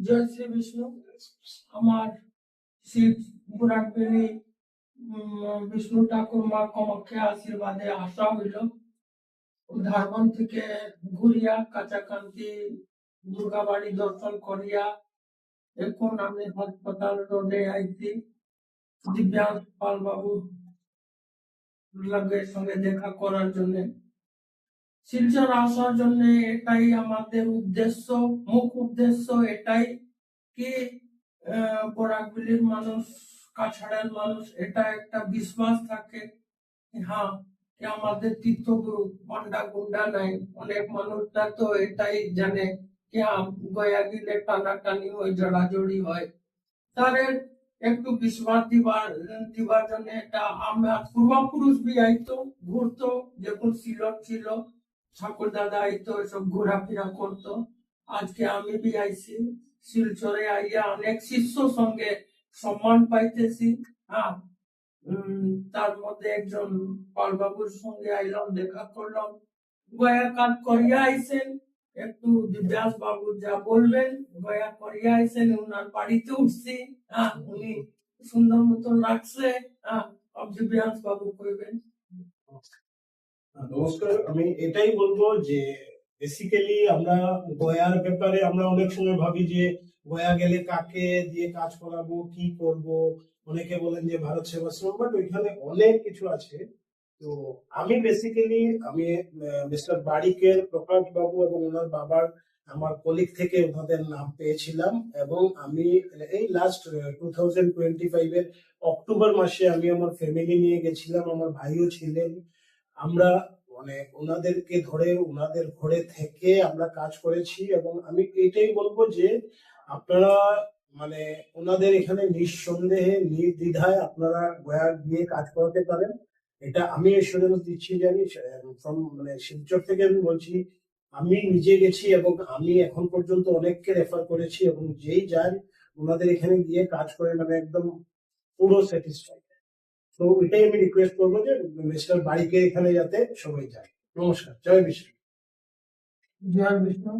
জয় শ্রী বিষ্ণু। আমার শ্রী বুড়াকবেণী বিষ্ণু ঠাকুর মা কামাখ্যা আশীর্বাদে আসা হইল। ঝাড়খণ্ড থেকে ঘুরিয়া কাছাকাছি দুর্গাবাড়ি দর্শন করিয়া এখন আমি হাসপাতাল রোডে আইছি দিব্যাংশ পাল বাবু লাগের সঙ্গে দেখা করার জন্য। শিলচর আসার জন্য এটাই আমাদের উদ্দেশ্য, মুখ উদ্দেশ্য এটাই কি বরাকবিলির মানুষ, কাছাড়ের মানুষ এটা একটা বিশ্বাস থাকে হ্যাঁ কি আমাদের তীর্থগুরু পান্ডা গুন্ডা নাই। অনেক মানুষটা তো এটাই জানে কি হ্যাঁ গয়া গিলে টানাটানি হয়, জড়াজড়ি হয়। তাদের একটু বিশ্বাস দিবার জন্য এটা আমার পূর্বপুরুষ বি আইতো ঘুরতো, যখন সিলট ছিল ঠাকুর দাদা আইতো এসব ঘোরাফেরা করতো। আজকে আমি বি আইছি শিলচরে আইয়া অনেক শিষ্য সঙ্গে সম্মান পাইতেছি। হ্যাঁ তার মধ্যে একজন পালবাবুর সঙ্গে আইলাম, দেখা করলাম, গয়া কাজ করিয়া আইসেন। একটু দিব্যাস বাবু যা বলবেন গয়া করিয়া আইসেন, ওনার বাড়িতে উঠছি। উনি সুন্দর মতন লাগছে। দিব্যাস বাবু কইবেন। নমস্কার, আমি এটাই বলবো যে বেসিক্যালি আমরা গয়ার ব্যাপারে আমরা অনেক সময় ভাবি যে গয়া গেলে কাকে দিয়ে কাজ করাবো, কি করব। অনেকে বলেন যে ভারত সেবাশ্রম, বাট ওইখানে অনেক কিছু আছে। তো আমি বেসিক্যালি মিস্টার বারিকের প্রকাশ বাবু এবং ওনার বাবার আমার কলিগ থেকে ওনাদের নাম পেয়েছিলাম, এবং আমি এই লাস্ট 2025 এর অক্টোবর মাসে আমি আমার ফ্যামিলি নিয়ে গেছিলাম, আমার ভাইও ছিলেন। আমরা মানে ওনাদেরকে ধরে ওনাদের ঘরে থেকে আমরা কাজ করেছি, এবং আমি এটাই বলবো যে আপনারা মানে ওনাদের এখানে নিঃসন্দেহে নির্দ্বিধায় আপনারা গয়া গিয়ে কাজ করাতে পারেন। এটা আমি এসুরেন্স দিচ্ছি, জানি ফ্রম মানে শিলচর থেকে আমি বলছি। আমি নিজে গেছি এবং আমি এখন পর্যন্ত অনেককে রেফার করেছি, এবং যেই যান ওনাদের এখানে গিয়ে কাজ করে মানে একদম পুরো স্যাটিসফাইড। তো এটাই আমি রিকোয়েস্ট করবো যে মিস্টার বাড়িকে এখানে যাতে সবাই যায়। নমস্কার, জয় বিষ্ণু। জয় বিষ্ণু।